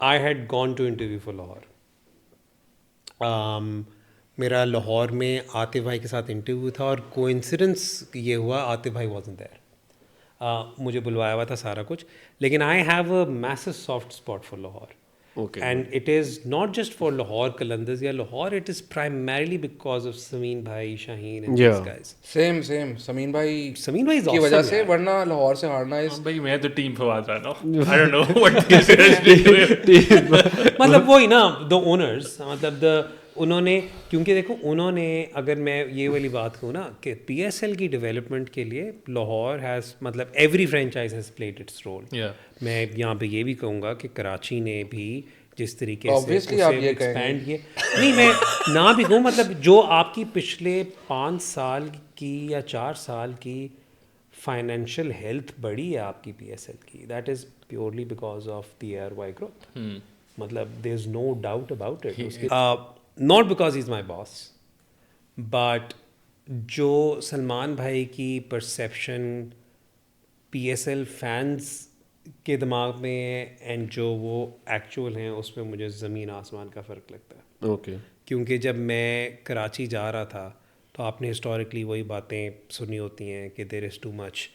I had gone to interview for Lahore. میرا لاہور میں عاطف بھائی کے ساتھ انٹرویو تھا اور کوئنسیڈنس یہ ہوا عاطف بھائی wasn't there. مجھے بلوایا ہوا تھا سارا کچھ لیکن I have a massive soft spot for Lahore. Okay. And it is not just for Lahore Qalandars یا Lahore, it is primarily because of Sameen bhai, Shaheen and these guys. same سمین بھائی is کی وجہ سے ورنہ لاہور سے ہارنا اس بھائی میں تو ٹیم فواد رہا نا I don't know what مطلب وہی نا the owners مطلب انہوں نے کیونکہ دیکھو انہوں نے اگر میں یہ والی بات کہوں نا کہ PSL کی ڈیولپمنٹ کے لیے لاہور ہیز مطلب every franchise has played its role. میں یہاں پہ یہ بھی کہوں گا کہ کراچی نے بھی جس طریقے سے ایکسپینڈ کیے نہیں میں نہ بھی کہوں مطلب جو آپ کی پچھلے 5 سال کی یا 4 سال کی فائنینشیل ہیلتھ بڑی ہے آپ کی PSL کی that is purely because of the ARY growth. مطلب there is no doubt about it. not because he's my boss but جو سلمان بھائی کی پرسیپشن PSL فینس کے دماغ میں ہے اینڈ جو وہ ایکچوئل ہیں اس میں مجھے زمین آسمان کا فرق لگتا ہے. اوکے. کیونکہ جب میں کراچی جا رہا تھا تو آپ نے ہسٹوریکلی وہی باتیں سنی ہوتی ہیں کہ there is too much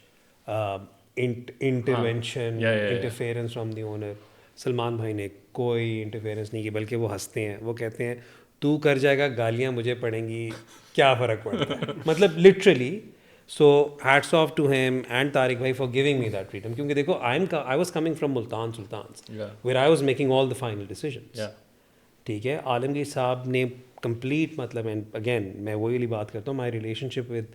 intervention interference from the owner. Salman بھائی نے کوئی انٹرفیئرنس نہیں کی بلکہ وہ ہنستے ہیں وہ کہتے ہیں تو کر جائے گا گالیاں مجھے پڑیں گی کیا فرق پڑتا ہے. مطلب literally so hats off to him and Tariq بھائی for giving me that freedom. کیونکہ دیکھو I was coming from Multan Sultans where I was making all the final decisions. ٹھیک ہے. عالمگیر صاحب نے کمپلیٹ مطلب اینڈ اگین میں وہی والی بات کرتا ہوں my relationship with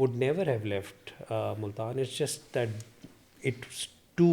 would never have left Multan. It's just that it's too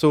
so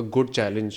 a good challenge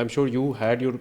I'm sure you had your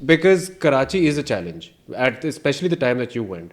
because Karachi is a challenge at especially the time that you went.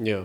yeah.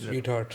Sweetheart.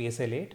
PSL 8,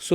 So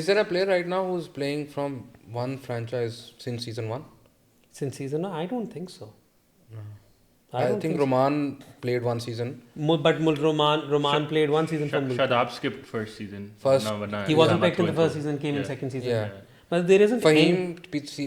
Is there a player right now who's playing from one franchise since season 1? since season, I don't think so. I think Roman played one season. But Roman played one season from Multan. Shadab skipped first season. First- He wasn't picked in the first season, came in second season. Yeah. But there isn't Fahim any,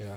Yeah.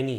any.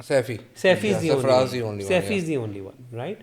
Saifi. Saifi is the Sarfaraz only the one. only one. Saifi is the only one, right?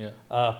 Yeah.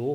2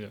Yeah.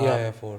Yeah, 4.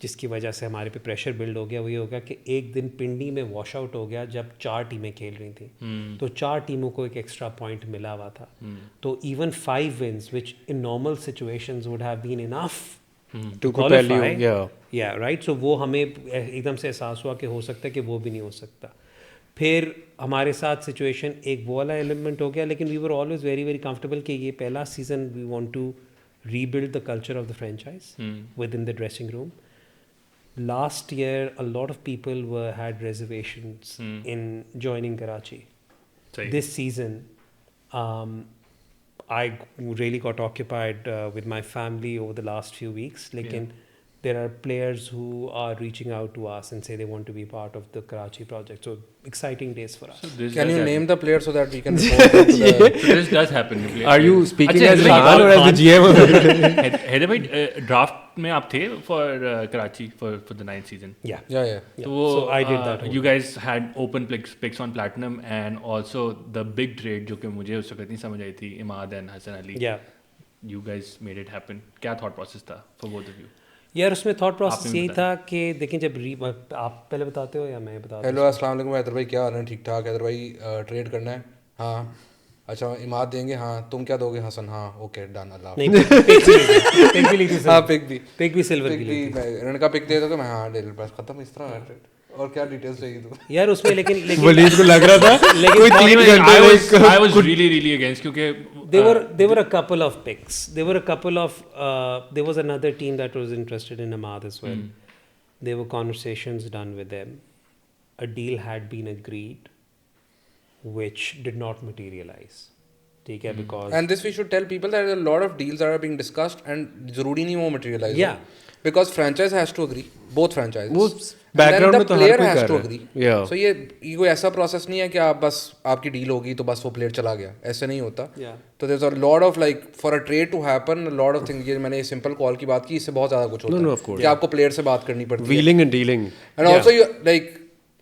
جس کی وجہ سے ہمارے پہ pressure blood ہو گیا. وہ یہ ہو گیا کہ ایک دن پنڈی میں واش آؤٹ ہو گیا جب 4 ٹیمیں کھیل رہی تھیں, تو 4 ٹیموں کو ایک ایکسٹرا پوائنٹ ملا ہوا تھا. تو even 5 wins which in normal situations would have been enough to qualify. Yeah, right. So وہ ہمیں ایک دم سے احساس ہوا کہ ہو سکتا ہے کہ وہ بھی نہیں ہو سکتا. پھر ہمارے ساتھ سچویشن ایک وہ والا ایلیمنٹ ہو گیا, لیکن we were always very very comfortable کہ یہ پہلا season we want to rebuild the culture of the franchise within the dressing room. Last year, a lot of people had reservations in joining Karachi. This season, I really got occupied with my family over the last few weeks. Lekin there are players who are reaching out to us and say they want to be part of the Karachi project. So exciting days for us. So can you name the players so that we can report to the... So this does happen. Are you speaking as Khan Khan or as the GM? Hyder bhai, draft mein aap the for Karachi for the 9th season. Yeah. So I did that. You guys had open picks on Platinum, and also the big trade جو کہ مجھے اس وقت نہیں سمجھ آئی تھی, اماد and Hassan Ali. Yeah. You guys made it happen. کیا thought process تھا for both of you? یار اس میں تھاٹ پروسیس یہی تھا کہ دیکھیں جب آپ پہلے بتاتے ہو یا میں بتاتا ہوں. ہیلو السلام علیکم حیدر بھائی, کیا حال ہے؟ ٹھیک ٹھاک. حیدر بھائی ٹریڈ کرنا ہے؟ ہاں. اچھا اماد دیں گے؟ ہاں. تم کیا دو گے؟ حسن. ہاں اوکے ڈن. اللہ پک بھی سلور کی لی. انہوں نے کہا پک دے دو کہ میں ہاں ڈیل بس ختم. اس طرح ٹریڈ. اور کیا ڈیٹیلز چاہیے تو یار اس میں لیکن ولید کو لگ رہا تھا کوئی 3 گھنٹے I was really against کیونکہ there were a couple of picks. There were a couple of there was another team that was interested in Ahmad as well. There were conversations done with them. A deal had been agreed which did not materialize. ٹھیک ہے, because and this we should tell people that a lot of deals are being discussed and ضروری نہیں وہ materialize. Yeah. Because franchise has to agree, both franchises. Back ground میں تو ہر کوئی کر رہا ہے. سو یہ کوئی ایسا پروسیس نہیں ہے کہ آپ بس آپ کی ڈیل ہوگی تو بس وہ پلیئر چلا گیا, ایسے نہیں ہوتا. تو there is a lot of like for a trade to happen lot of thing. یہ میں نے سمپل کال کی بات کی, اس سے بہت زیادہ کچھ ہوتا ہے کہ آپ کو پلیئر سے بات کرنی پڑتی ہے. Wheeling and dealing. And also like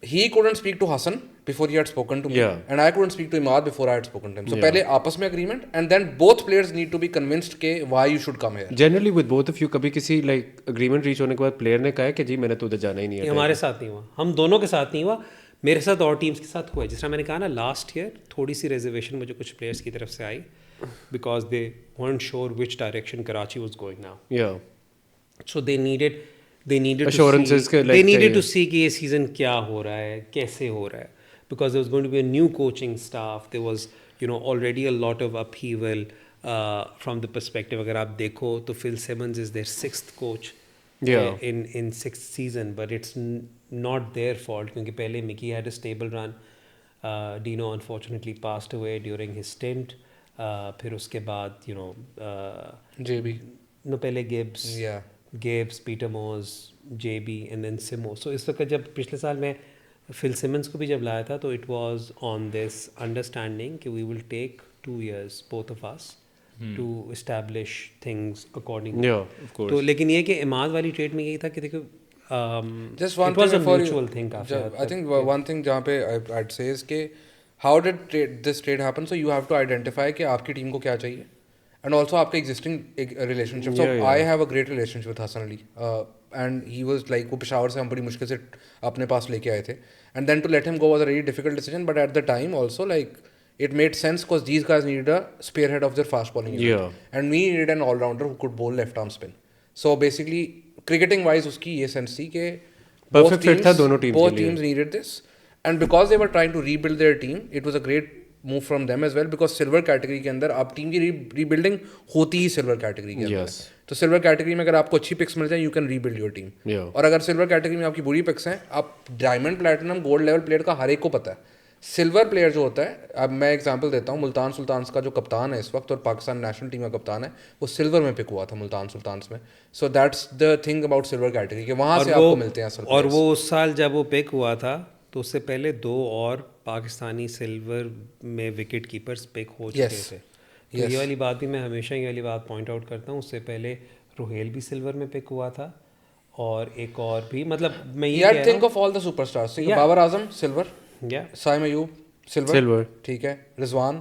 he couldn't speak to Hassan before he had spoken to me, and I couldn't speak to Imad before I had spoken to him. So pehle aapas mein agreement, and then both players need to be convinced ke why you should come here. Generally with both of you kabhi kisi like agreement reach hone ke baad player ne kaha کہ جی میں نے تو ادھر جانا ہی نہیں ہے. ہمارے ساتھ نہیں ہوا, ہم دونوں کے ساتھ نہیں ہوا, میرے ساتھ اور ٹیمس کے ساتھ ہوا ہے. جس طرح میں نے کہا نا لاسٹ ایئر تھوڑی سی ریزرویشن مجھے کچھ پلیئرس کی طرف سے آئی because they weren't sure which direction Karachi was going now. Yeah. So they needed assurances they needed to see کہ یہ سیزن کیا ہو رہا ہے, کیسے ہو رہا ہے, because there was going to be a new coaching staff. There was already a lot of upheaval from the perspective. اگر آپ دیکھو تو Phil Simmons is their 6th coach in 6th season, but it's not their fault کیونکہ پہلے Mickey had a stable run. Dino unfortunately passed away during his stint. پھر اس کے بعد JB پہلے Gibbs, Peter Moss, JB and then Simo. So اس وقت جب پچھلے سال میں فل سیمنز کو بھی جب لایا تھا تو it was on this understanding کہ وی ول ٹیک 2 years both of us to establish things according to. لیکن یہ کہ اماد والی ٹریڈ میں یہی تھا کہ دیکھو just one it was thing a mutual thing. I think one thing جہاں پہ I'd say is کہ how did this trade happen? So you have to identify کہ آپ کی ٹیم کو کیا چاہیے. And also آپ کے existing relationship. So I have a great relationship with Hassan Ali. And he was like وہ پشاور سے ہم بڑی مشکل سے اپنے پاس لے کے آئے تھے. And then to let him go was a really difficult decision. But at the time also like it made sense because these guys needed a spearhead of their fast bowling unit. And we needed an all-rounder who could bowl left arm spin. So basically cricketing wise اس کی یہ sense تھی کہ both teams needed this. And because they were trying to rebuild their team, it was a great move from them as well, because silver category کے اندر آپ team کی ریبلڈنگ ہوتی ہی silver category کے اندر. تو سلور کیٹیگری میں اگر آپ کو اچھی پکس مل جائیں you can rebuild your team. اور اگر سلور کیٹیگری میں آپ کی بری پکس ہیں, آپ diamond platinum gold level player کا ہر ایک کو پتہ ہے. سلور پلیئر جو ہوتا ہے, اب میں ایگزامپل دیتا ہوں, ملتان سلطانس کا جو کپتان ہے اس وقت اور پاکستان نیشنل ٹیم کا کپتان ہے, وہ سلور میں پک ہوا تھا ملتان سلطانس میں. So that's the thing about silver category کہ وہاں سے آپ کو ملتے ہیں اصل. اور وہ اس سال جب وہ پک ہوا تھا تو اس سے پہلے 2 اور پاکستانی سلور میں وکٹ کیپرز پک ہو چکے تھے. یہ والی بات بھی میں ہمیشہ یہ والی بات پوائنٹ آؤٹ کرتا ہوں. اس سے پہلے روہیل بھی سلور میں پک ہوا تھا اور ایک اور بھی, مطلب میں یہ یار think of all the super stars. Babar Azam silver, Saim Ayub silver, ٹھیک ہے, رضوان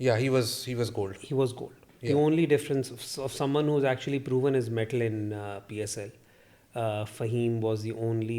Yeah, he was gold. He was gold. The only difference of someone who's actually proven his metal in PSL, Fahim was the only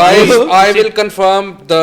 Guys, I will confirm the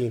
3.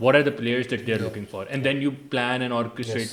what are the players that they are looking for, and then you plan and orchestrate.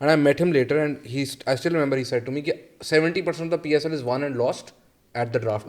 And I met him later, and I still remember he said to me that 70% of the PSL is won and lost at the draft.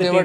they were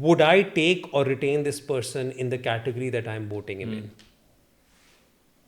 would I take or retain this person in the category that I'm voting him in?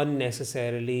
unnecessarily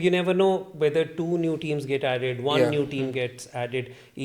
You never know whether 2 new teams get added, 1 new team gets added.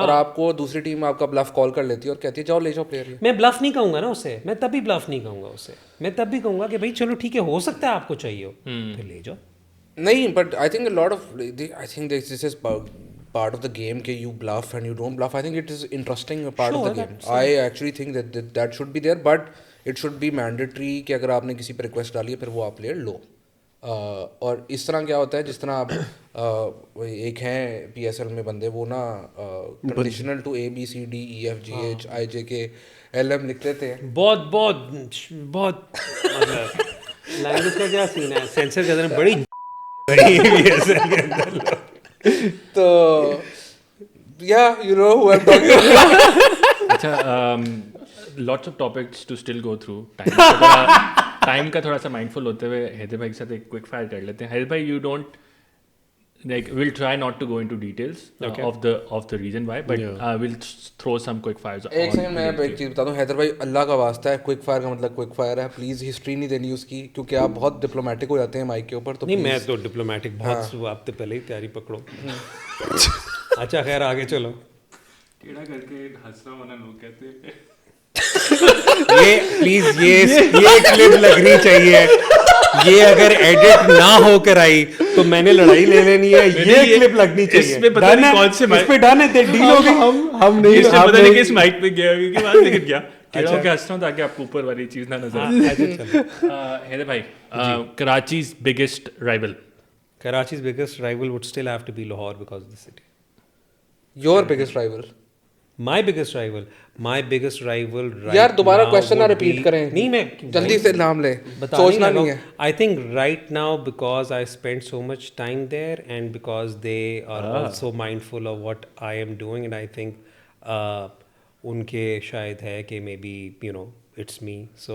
اور آپ کو دوسری team آپ کا bulb کال کر لیتی ہے اور کہتی ہے جاؤ لے جاؤ پلیئر. میں بلف نہیں کہوں گا نا اسے, میں تبھی بلف نہیں کہوں گا اسے, میں تب بھی کہوں گا کہ بھائی چلو ٹھیک ہے, ہو سکتا ہے آپ کو چاہیے ہو, پھر لے جاؤ. نہیں, but I think lot of I think this is part of the game کہ you bluff and you don't bluff. I think it is interesting part of the game. I actually think that should be there, but it should be mandatory کہ اگر آپ نے کسی پہ request ڈالی ہے پھر وہ آپ پلیئر لو. اور اس طرح کیا ہوتا ہے جس طرح آپ ایک ہیں پی ایس ایل میں بندے وہ نا کنڈیشنل ٹو ABCDEFGHIJK LM لکھ لیتے ہیں. بہت بہت بہت مطلب لینگویج کا کیا سین ہے, سینسر کے اندر بڑی تو yeah, you know who I'm talking about. اچھا, lots of topics to still go through. Time کا تھوڑا سا مائنڈفل ہوتے ہوئے حیدر بھائی کے ساتھ ایک کوئک فائر کر لیتے ہیں. حیدر بھائی, you don't like we'll try not to go into details of the reason why, but we'll throw some quick fires. ایک سیکنڈ میں ایک چیز بتا دوں حیدر بھائی, اللہ کا واسطہ ہے کوئک فائر کا مطلب کوئک فائر ہے, پلیز ہسٹری نہیں دینی اس کی کیونکہ آپ بہت ڈپلومیٹک ہو جاتے ہیں مائک کے اوپر. تو نہیں, میں تو ڈپلومیٹک بہت ہفتے پہلے ہی تیاری پکڑو. اچھا خیر آگے چلو. ٹیڑھا کر کے ہنس رہا ہونا لوگ کہتے ہیں یہ پلیز یہ کلپ لگنی چاہیے, یہ اگر ایڈٹ نہ ہو کر آئی تو میں نے لڑائی لے لینی ہے, یہ کلپ لگنی چاہیے. اس میں پتہ نہیں کون سے اس پہ ڈن ہے, ڈیل ہو گئی. ہم نہیں, اس میں پتہ نہیں کس مائک پہ گیا کہ بات لیکن کیا ٹیڑھا ہو کے ہنس رہا ہوں تاکہ آپ کو اوپر والی چیز نہ نظر آئے. حیدر بھائی, Karachi's biggest rival. Karachi's biggest rival would still have to be Lahore because of the city. your biggest rival. My biggest rival right یار دوبارہ now کوشچن نہ would ریپیٹ be- کریں, نہیں میں جلدی سے نام لیں, سوچنا نہیں ہے. I think right now because I spent so much time there and because they are also mindful of what I am doing, and I think ان کے شاید ہے کہ maybe you know it's me, so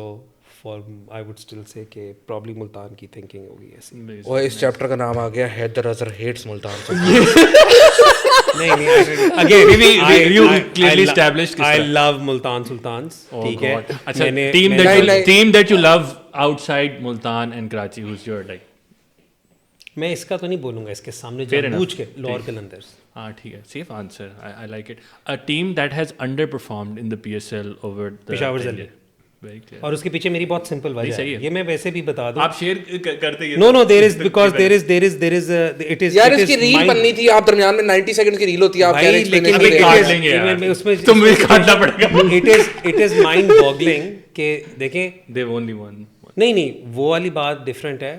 for I would still say کہ probably Multan کی thinking ہوگی ایسی. وہ اس chapter کا نام آ گیا Haider Azhar hates Multan. I love Multan Sultans. ٹھیک ہے, اچھا, team that you love outside Multan and Karachi, who's your like. میں اس کا تو نہیں بولوں گا اس کے سامنے جان بوجھ کے, لاہور قلندرز. ہاں ٹھیک ہے, safe answer. I like it. A team that has underperformed in the PSL over the Peshawar Zalmi. Very clear. اور اس کے پیچھے میری بہت سمپل وجہ ہے, یہ میں ویسے بھی بتا دوں. آپ شیئر کرتے ہیں. No, there is because there is it is. یار اس کی ریل بننی تھی, آپ درمیان میں 90 سیکنڈ کی ریل ہوتی ہے, آپ کہہ رہے ہیں اس میں تمہیں کاٹنا پڑے گا. it is mind boggling کہ دیکھیں They've only won. نہیں وہ والی بات ڈفرینٹ ہے.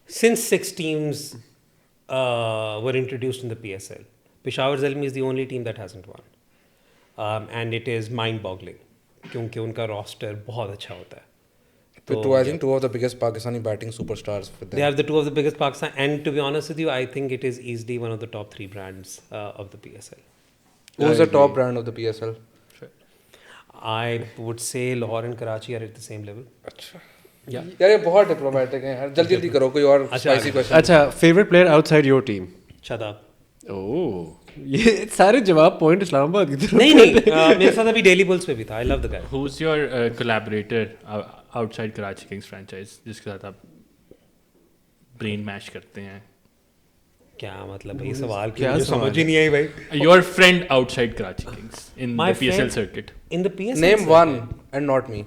Since 6 teams were introduced in the PSL, Peshawar Zalmi is the only team that hasn't won, and it is mind boggling کیونکہ ان کا roster بہت اچھا ہوتا ہے. I think two of the biggest Pakistani batting superstars for them. They are the two of the biggest Pakistan, and to be honest with you, I think it is easily one of the top 3 brands of the PSL. Who's the top brand of the PSL? I would say Lahore and Karachi are at the same level. اچھا Yeah. یار یہ بہت diplomatic ہیں یار, جلدی جلدی کرو کوئی اور اسپائسی کویسچن. اچھا, favourite player outside your team. Shadab. یہ سارے جواب پوائنٹ اسلام آباد کی طرف. نہیں میرے ساتھ ابھی ڈیلی بلز پہ بھی تھا. I love the guy. Who's your collaborator outside Karachi Kings franchise جس کے ساتھ آپ برین میش کرتے ہیں؟ کیا مطلب یہ سوال کیا سمجھ ہی نہیں آئی بھائی. Your friend outside Karachi Kings in the PSL circuit. In the PSL Name one and not me.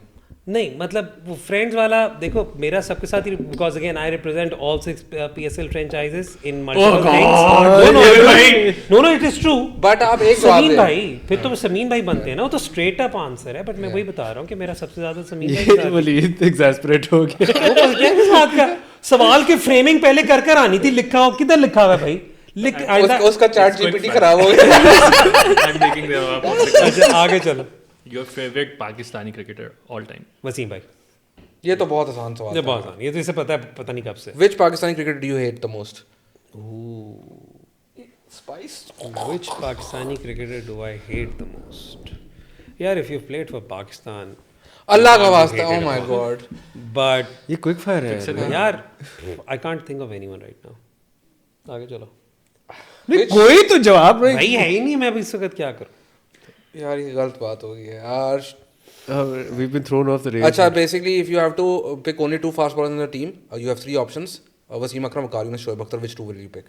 نہیں مطلب وہ فرینڈز والا دیکھو میرا سب کے ساتھ ہی, because again I represent all 6 PSL franchises in multiple things. No, it is true. But آپ ایک جواب سمین دیں. بھائی, پھر تو سمین بھائی بنتے ہیں نا, وہ تو اسٹریٹ اپ آنسر ہے, بٹ میں وہی بتا رہا ہوں کہ میرا سب سے زیادہ سمین بھائی. ولید ایگزاسپریٹ ہو گیا. وہ کیا کس بات کا سوال کی فریمنگ پہلے کر آنی تھی. لکھا ہو کدھر لکھا ہوا ہے بھائی, اس کا چیٹ جی پی ٹی خراب ہو گیا. I'm making them up. اچھا آگے چلو. Your favorite Pakistani cricketer all time? Wasim بھائی. یہ تو بہت آسان سوال یہ بہت آسان, یہ تو اسے پتہ ہے, پتہ نہیں کب سے. Which Pakistani cricketer do you hate the most? Spice. Which Pakistani cricketer do I hate the most? Yeah, if you've played for Pakistan. اللہ کا واسطہ, oh my god. But یہ کوئک فائر ہے یار, I can't think of anyone right now. آگے چلو. کوئی تو جواب نہیں. بھائی ہے ہی نہیں, میں اب اس وقت کیا کروں. یار یہ غلط بات ہو گئی ہے یار. We've been thrown off the rails. اچھا, basically if you have to pick only 2 fast bowlers in the team, you have 3 options. Wasim Akram, Qari, and Shoaib Akhtar. Which 2 will you pick?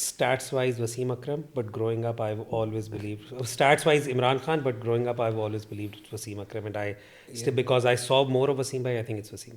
stats wise Wasim Akram, but growing up I've always believed, stats wise Imran Khan, but growing up I've always believed it's Wasim Akram, and I still, because I saw more of Wasim bhai, I think it's Wasim.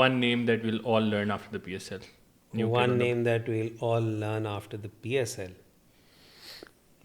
One name that we'll all learn after the PSL. One name that we'll all learn after the PSL.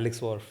Alex Worf.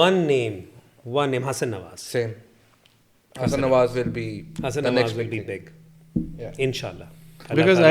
one name, Hassan Nawaz. Same. Hassan Nawaz will be Hassan the Nawaz next will be big thing. big. Yeah. Inshallah. Because I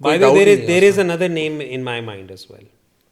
By the way, there is another name in my mind as well.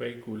Very cool.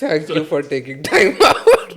Thank you for taking time out.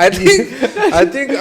I think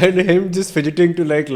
And him just fidgeting to like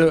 no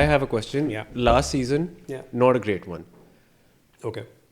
I have a question. Yeah. Last season Yeah. not a great one. Okay.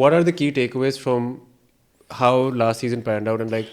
what are the key takeaways from how last season panned out and like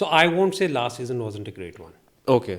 So I won't say last season wasn't a great one. Okay.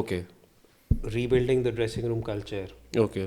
Okay. Rebuilding the dressing room culture. Okay.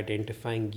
identifying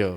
Yeah.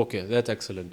Okay, that's excellent.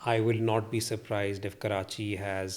I will not be surprised if Karachi has,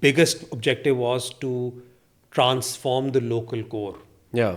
biggest objective was to transform the local core. Yeah.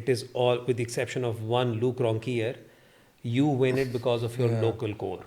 it is all with the exception of one Luke Ronchi year, you win it because of your local core.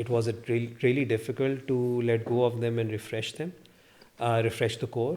it was really difficult to let go of them and refresh the core.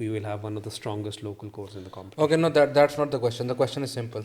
we will have one of the strongest local cores in the competition. Okay, no, that's not the question. The question is simple.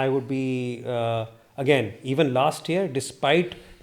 I would be again, even last year, despite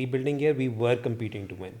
rebuilding year, we were competing to win.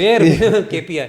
bare minimum KPI.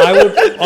I would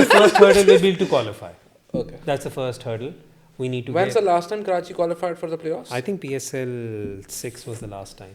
the first hurdle will be to qualify. Okay. That's the first hurdle. We need to. When's the last time Karachi qualified for the playoffs? I think PSL 6 was the last time.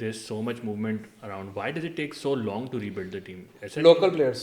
there's so much movement around. Why does it take so long to rebuild the team? Local players.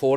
4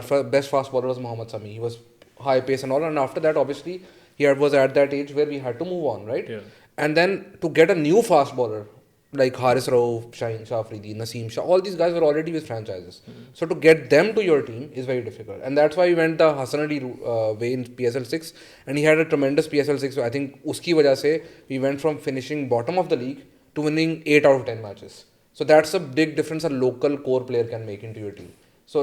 our best fast bowler was Mohammad Sami. He was high pace and all, and after that obviously was at that age where we had to move on, right? Yeah. And then to get a new fast bowler like Haris Rauf, Shaheen Shah Afridi, Naseem Shah, all these guys were already with franchises. So to get them to your team is very difficult. And that's why we went the Hassan Ali way in PSL 6. And he had a tremendous PSL 6. So I think uski wajah se we went from finishing bottom of the league to winning 8 out of 10 matches. So that's a big difference a local core player can make into your team. So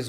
is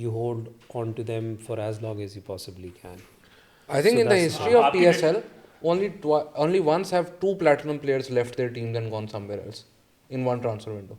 you hold on to them for as long as you possibly can. I think in the history of PSL, only once have 2 platinum players left their teams and gone somewhere else in one transfer window.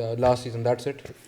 Yeah, last season, that's it.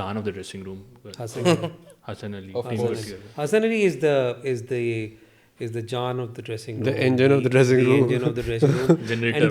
John of the dressing room? Hassan Ali. Of course. Hassan Ali is the John of the dressing room. The engine of the dressing room. The engine of the dressing room.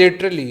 literally.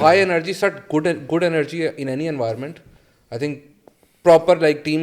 high energy, such good energy in any environment. I think proper like team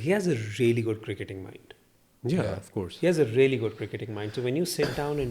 he has a really good cricketing mind. Yeah, of course. He has a really good cricketing mind. So when you sit down and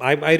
I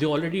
They already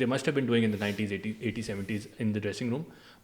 they must have been doing in the 90s, 80s, 70s in the dressing room.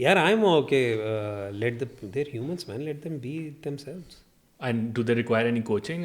Yeah, I'm okay. They're humans, man. Let them be themselves. And do they require any coaching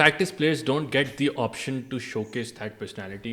fact is players don't get the option to showcase that personality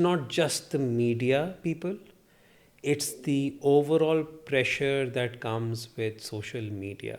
not just the media people, it's the overall pressure that comes with social media.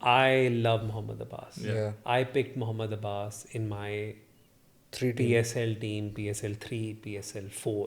I love Mohammad Abbas. I picked Mohammad Abbas in my 3 PSL team, PSL 3, PSL 4.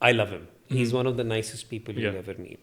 I love him. He's one of the nicest people you'll ever meet.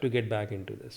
to get back into this,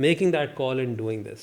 making that call and doing this,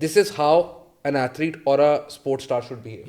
this is how an athlete or a sports star should behave,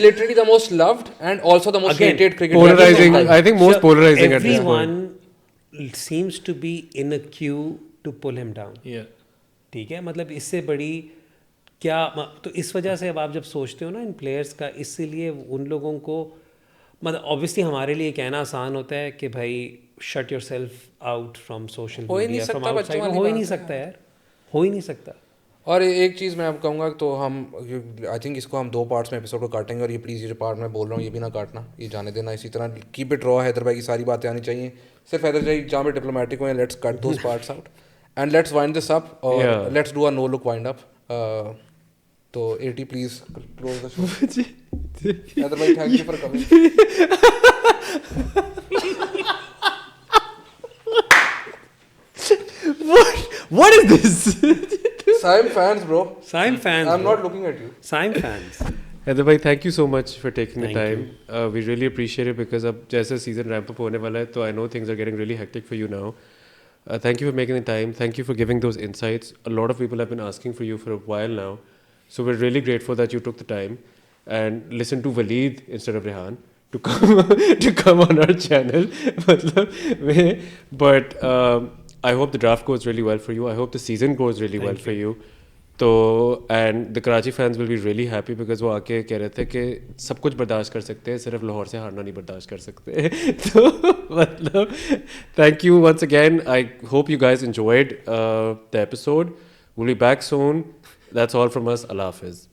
literally the most loved and also the most hated cricketer. Polarizing, I think most polarizing at this point. Everyone seems to be in a queue to pull him down. Yeah. ٹھیک ہے, مطلب اس سے بڑی کیا. تو اس وجہ سے اب آپ جب سوچتے ہو نا ان پلیئرس کا, اس لیے ان لوگوں کو مطلب اوبیسلی ہمارے لیے کہنا آسان ہوتا ہے کہ بھائی shut yourself out from social media, from outside. ہو ہی نہیں سکتا یار, ہو ہی نہیں سکتا. اور ایک چیز میں آپ کہوں گا تو ہم آئی تھنک اس کو ہم 2 پارٹس میں ایپیسوڈ کو کاٹیں گے, اور یہ پلیز یہ جو پارٹ میں بول رہا ہوں یہ بھی نہ کاٹنا, یہ جانے دینا اسی طرح. کیپ اٹ را, حیدر بھائی کی ساری باتیں آنی چاہیے, صرف حیدر بھائی جہاں پہ ڈپلومیٹک ہوئے, let's cut those parts out and let's wind this up, اور لیٹس ڈو اے نو لک وائنڈ اپ. تو 80 پلیز کلوز دا شو. حیدر بھائی thank you for coming. What is this? Saim fans, bro. Saim fans. I'm not looking at you. Saim fans. Heather bhai, thank you so much for taking the time. We really appreciate it because ab jaise season ramp up hone wala hai, to I know things are getting really hectic for you now. Thank you for making the time. Thank you for giving those insights. A lot of people have been asking for you for a while now. So we're really grateful that you took the time and listened to Waleed instead of Rehan to come on our channel. But I hope the draft goes really well for you. I hope the season goes really well for you. تو and the Karachi fans will be really happy because وہ آ کے کہہ رہے تھے کہ سب کچھ برداشت کر سکتے ہیں, صرف لاہور سے ہارنا نہیں برداشت کر سکتے. تو مطلب thank you once again. I hope you guys enjoyed the episode. Will be back soon. That's all from us. اللہ حافظ.